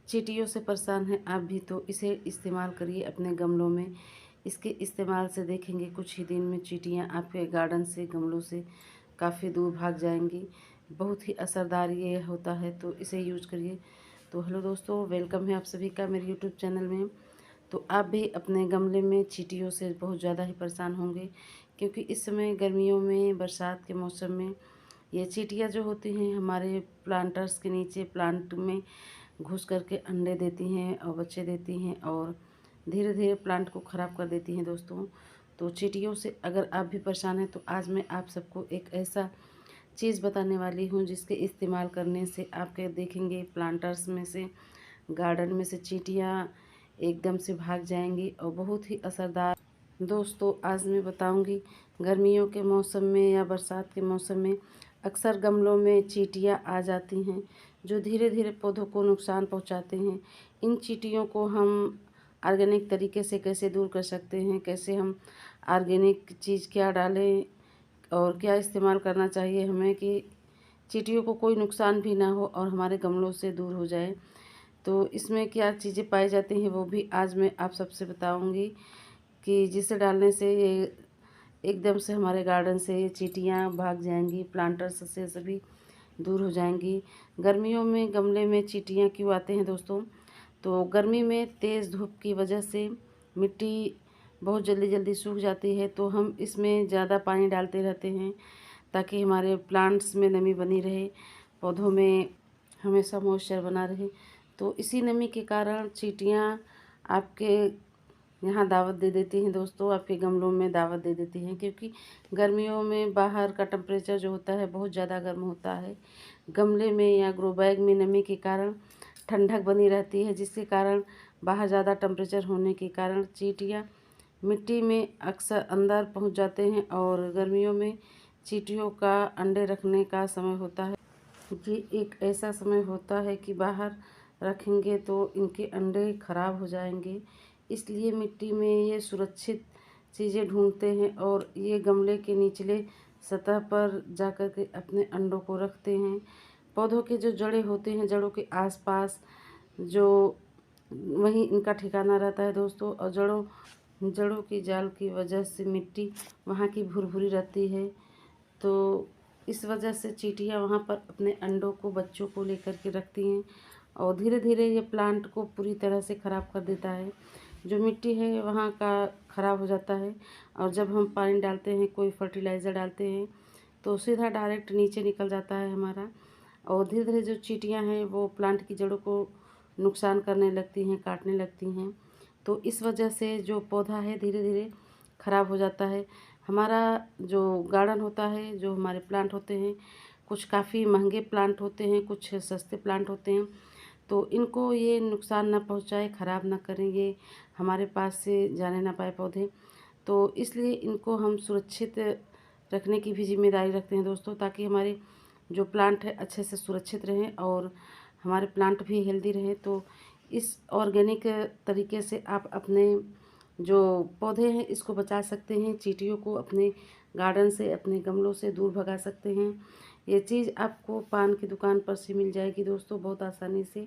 चींटियों से परेशान हैं आप भी, तो इसे इस्तेमाल करिए अपने गमलों में। इसके इस्तेमाल से देखेंगे कुछ ही दिन में चींटियाँ आपके गार्डन से, गमलों से काफ़ी दूर भाग जाएंगी। बहुत ही असरदार ये होता है, तो इसे यूज करिए। तो हेलो दोस्तों, वेलकम है आप सभी का मेरे यूट्यूब चैनल में। तो आप भी अपने गमले में चींटियों से बहुत ज़्यादा ही परेशान होंगे, क्योंकि इस समय गर्मियों में, बरसात के मौसम में ये चींटियाँ जो होती हैं हमारे प्लांटर्स के नीचे, प्लांट में घुस करके अंडे देती हैं और बच्चे देती हैं और धीरे धीरे प्लांट को ख़राब कर देती हैं दोस्तों। तो चींटियों से अगर आप भी परेशान हैं, तो आज मैं आप सबको एक ऐसा चीज़ बताने वाली हूँ जिसके इस्तेमाल करने से आपके देखेंगे प्लांटर्स में से, गार्डन में से चींटियाँ एकदम से भाग जाएंगी और बहुत ही असरदार। दोस्तों आज मैं बताऊंगी, गर्मियों के मौसम में या बरसात के मौसम में अक्सर गमलों में चींटियाँ आ जाती हैं जो धीरे धीरे पौधों को नुकसान पहुंचाते हैं। इन चींटियों को हम ऑर्गेनिक तरीके से कैसे दूर कर सकते हैं, कैसे हम ऑर्गेनिक चीज़ क्या डालें और क्या इस्तेमाल करना चाहिए हमें कि चींटियों को कोई नुकसान भी ना हो और हमारे गमलों से दूर हो जाए। तो इसमें क्या चीज़ें पाई जाती हैं वो भी आज मैं आप सबसे बताऊंगी कि जिसे डालने से ये एकदम से हमारे गार्डन से ये चींटियाँ भाग जाएंगी, प्लांटर्स से सभी दूर हो जाएंगी। गर्मियों में गमले में चींटियाँ क्यों आते हैं दोस्तों? तो गर्मी में तेज़ धूप की वजह से मिट्टी बहुत जल्दी जल्दी सूख जाती है, तो हम इसमें ज़्यादा पानी डालते रहते हैं ताकि हमारे प्लांट्स में नमी बनी रहे, पौधों में हमेशा मॉइस्चर बना रहे। तो इसी नमी के कारण चींटियाँ आपके यहाँ दावत दे देती हैं दोस्तों, आपके गमलों में दावत दे देती हैं, क्योंकि गर्मियों में बाहर का टेम्परेचर जो होता है बहुत ज़्यादा गर्म होता है। गमले में या ग्रो बैग में नमी के कारण ठंडक बनी रहती है, जिसके कारण बाहर ज़्यादा टेम्परेचर होने के कारण चींटियाँ मिट्टी में अक्सर अंदर पहुँच जाते हैं और गर्मियों में चींटियों का अंडे रखने का समय होता है। ये एक ऐसा समय होता है कि बाहर रखेंगे तो इनके अंडे खराब हो जाएंगे, इसलिए मिट्टी में ये सुरक्षित चीज़ें ढूंढते हैं और ये गमले के निचले सतह पर जाकर के अपने अंडों को रखते हैं। पौधों के जो जड़ें होते हैं, जड़ों के आसपास जो वहीं इनका ठिकाना रहता है दोस्तों, और जड़ों की जाल की वजह से मिट्टी वहाँ की भुरभुरी रहती है। तो इस वजह से चींटियाँ वहाँ पर अपने अंडों को, बच्चों को लेकर के रखती हैं और धीरे धीरे ये प्लांट को पूरी तरह से ख़राब कर देता है। जो मिट्टी है वहाँ का ख़राब हो जाता है और जब हम पानी डालते हैं, कोई फर्टिलाइज़र डालते हैं, तो सीधा डायरेक्ट नीचे निकल जाता है हमारा। और धीरे धीरे जो चींटियाँ हैं वो प्लांट की जड़ों को नुकसान करने लगती हैं, काटने लगती हैं। तो इस वजह से जो पौधा है धीरे धीरे ख़राब हो जाता है। हमारा जो गार्डन होता है, जो हमारे प्लांट होते हैं, कुछ काफ़ी महंगे प्लांट होते हैं, कुछ सस्ते प्लांट होते हैं, तो इनको ये नुकसान ना पहुंचाए, ख़राब ना करें, ये हमारे पास से जाने ना पाए पौधे। तो इसलिए इनको हम सुरक्षित रखने की भी जिम्मेदारी रखते हैं दोस्तों, ताकि हमारे जो प्लांट है अच्छे से सुरक्षित रहें और हमारे प्लांट भी हेल्दी रहें। तो इस ऑर्गेनिक तरीके से आप अपने जो पौधे हैं इसको बचा सकते हैं, चींटियों को अपने गार्डन से, अपने गमलों से दूर भगा सकते हैं। ये चीज़ आपको पान की दुकान पर से मिल जाएगी दोस्तों, बहुत आसानी से,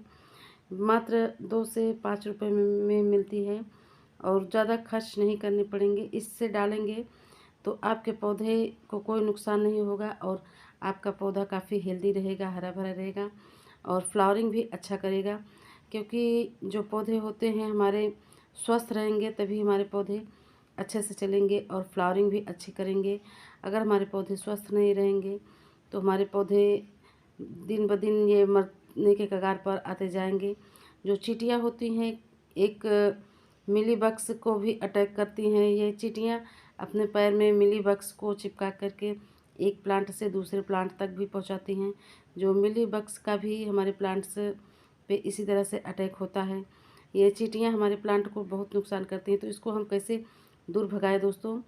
मात्र 2 से 5 रुपए में मिलती है और ज़्यादा खर्च नहीं करने पड़ेंगे। इससे डालेंगे तो आपके पौधे को कोई नुकसान नहीं होगा और आपका पौधा काफ़ी हेल्दी रहेगा, हरा भरा रहेगा और फ्लावरिंग भी अच्छा करेगा। क्योंकि जो पौधे होते हैं हमारे स्वस्थ रहेंगे तभी हमारे पौधे अच्छे से चलेंगे और फ्लावरिंग भी अच्छी करेंगे। अगर हमारे पौधे स्वस्थ नहीं रहेंगे तो हमारे पौधे दिन ब दिन ये मरने के कगार पर आते जाएंगे। जो चींटियाँ होती हैं, एक मिली बग्स को भी अटैक करती हैं। ये चींटियाँ अपने पैर में मिली बग्स को चिपका करके एक प्लांट से दूसरे प्लांट तक भी पहुंचाती हैं। जो मिली बग्स का भी हमारे प्लांट्स पे इसी तरह से अटैक होता है। ये चींटियाँ हमारे प्लांट को बहुत नुकसान करती हैं, तो इसको हम कैसे दूर भगाएं दोस्तों?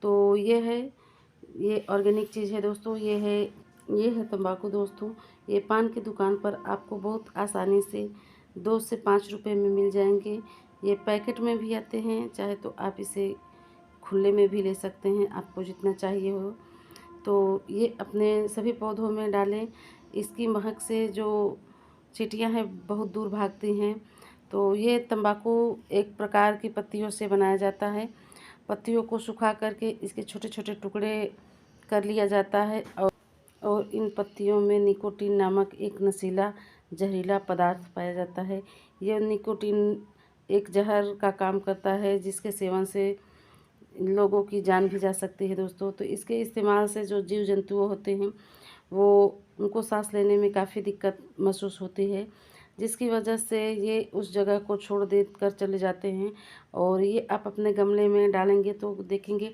तो ये ऑर्गेनिक चीज़ है दोस्तों, ये है तंबाकू दोस्तों। ये पान की दुकान पर आपको बहुत आसानी से 2 से 5 रुपए में मिल जाएंगे। ये पैकेट में भी आते हैं, चाहे तो आप इसे खुले में भी ले सकते हैं, आपको जितना चाहिए हो। तो ये अपने सभी पौधों में डालें। इसकी महक से जो चींटियाँ हैं बहुत दूर भागती हैं। तो ये तंबाकू एक प्रकार की पत्तियों से बनाया जाता है। पत्तियों को सुखा करके इसके छोटे छोटे टुकड़े कर लिया जाता है और इन पत्तियों में निकोटीन नामक एक नशीला जहरीला पदार्थ पाया जाता है। यह निकोटीन एक जहर का काम करता है जिसके सेवन से लोगों की जान भी जा सकती है दोस्तों। तो इसके इस्तेमाल से जो जीव जंतु होते हैं वो उनको सांस लेने में काफ़ी दिक्कत महसूस होती है, जिसकी वजह से ये उस जगह को छोड़ दे कर चले जाते हैं। और ये आप अपने गमले में डालेंगे तो देखेंगे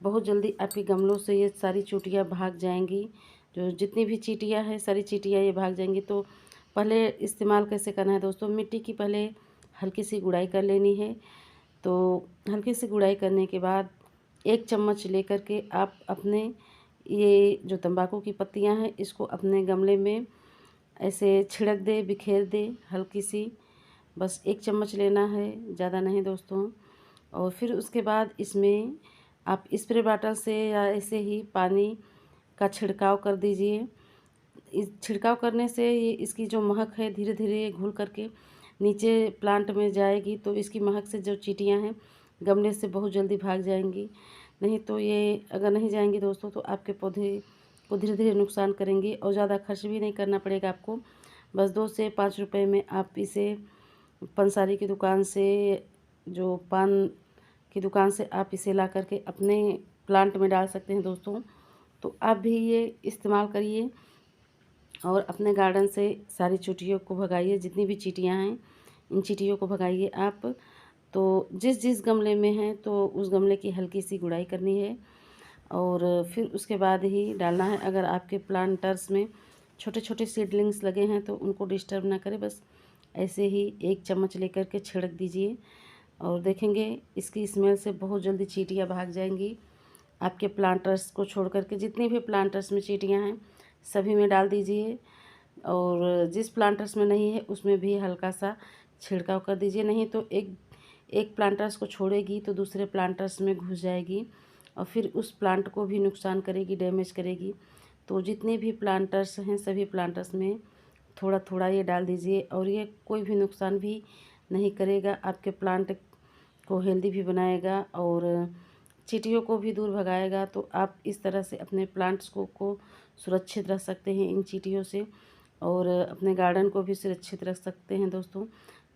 बहुत जल्दी आपके गमलों से ये सारी चींटियाँ भाग जाएंगी। जो जितनी भी चींटियाँ हैं सारी चींटियाँ ये भाग जाएंगी। तो पहले इस्तेमाल कैसे करना है दोस्तों, मिट्टी की पहले हल्की सी गुड़ाई कर लेनी है। तो हल्की सी गुड़ाई करने के बाद 1 चम्मच लेकर के आप अपने ये जो तंबाकू की पत्तियां हैं इसको अपने गमले में ऐसे छिड़क दे, बिखेर दे हल्की सी। बस 1 चम्मच लेना है, ज़्यादा नहीं दोस्तों। और फिर उसके बाद इसमें आप स्प्रे बॉटल से या ऐसे ही पानी का छिड़काव कर दीजिए। इस छिड़काव करने से ये इसकी जो महक है धीरे धीरे घुल करके नीचे प्लांट में जाएगी। तो इसकी महक से जो चींटियाँ हैं गमले से बहुत जल्दी भाग जाएंगी। नहीं तो ये अगर नहीं जाएंगी दोस्तों तो आपके पौधे को धीरे धीरे नुकसान करेंगी। और ज़्यादा खर्च भी नहीं करना पड़ेगा आपको। बस 2 से 5 रुपए में आप इसे पंसारी की दुकान से, जो पान की दुकान से आप इसे ला करके अपने प्लांट में डाल सकते हैं दोस्तों। तो आप भी ये इस्तेमाल करिए और अपने गार्डन से सारी चींटियों को भगाइए। जितनी भी चींटियाँ हैं इन चींटियों को भगाइए आप। तो जिस जिस गमले में हैं तो उस गमले की हल्की सी गुड़ाई करनी है और फिर उसके बाद ही डालना है। अगर आपके प्लांटर्स में छोटे छोटे सीडलिंग्स लगे हैं तो उनको डिस्टर्ब ना करें, बस ऐसे ही 1 चम्मच लेकर के छिड़क दीजिए और देखेंगे इसकी स्मेल से बहुत जल्दी चींटियाँ भाग जाएंगी। आपके प्लांटर्स को छोड़ करके जितनी भी प्लांटर्स में चींटियाँ हैं सभी में डाल दीजिए। और जिस प्लांटर्स में नहीं है उसमें भी हल्का सा छिड़काव कर दीजिए। नहीं तो एक प्लांटर्स को छोड़ेगी तो दूसरे प्लांटर्स में घुस जाएगी और फिर उस प्लांट को भी नुकसान करेगी, डैमेज करेगी। तो जितने भी प्लांटर्स हैं सभी प्लांटर्स में थोड़ा थोड़ा ये डाल दीजिए और ये कोई भी नुकसान भी नहीं करेगा। आपके प्लांट को हेल्दी भी बनाएगा और चींटियों को भी दूर भगाएगा। तो आप इस तरह से अपने प्लांट्स को सुरक्षित रख सकते हैं इन चींटियों से और अपने गार्डन को भी सुरक्षित रख सकते हैं दोस्तों।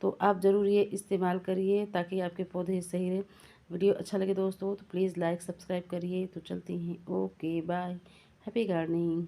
तो आप ज़रूर ये इस्तेमाल करिए ताकि आपके पौधे सही रहे। वीडियो अच्छा लगे दोस्तों तो प्लीज़ लाइक सब्सक्राइब करिए। तो चलती हैं, ओके बाय, हैप्पी गार्डनिंग।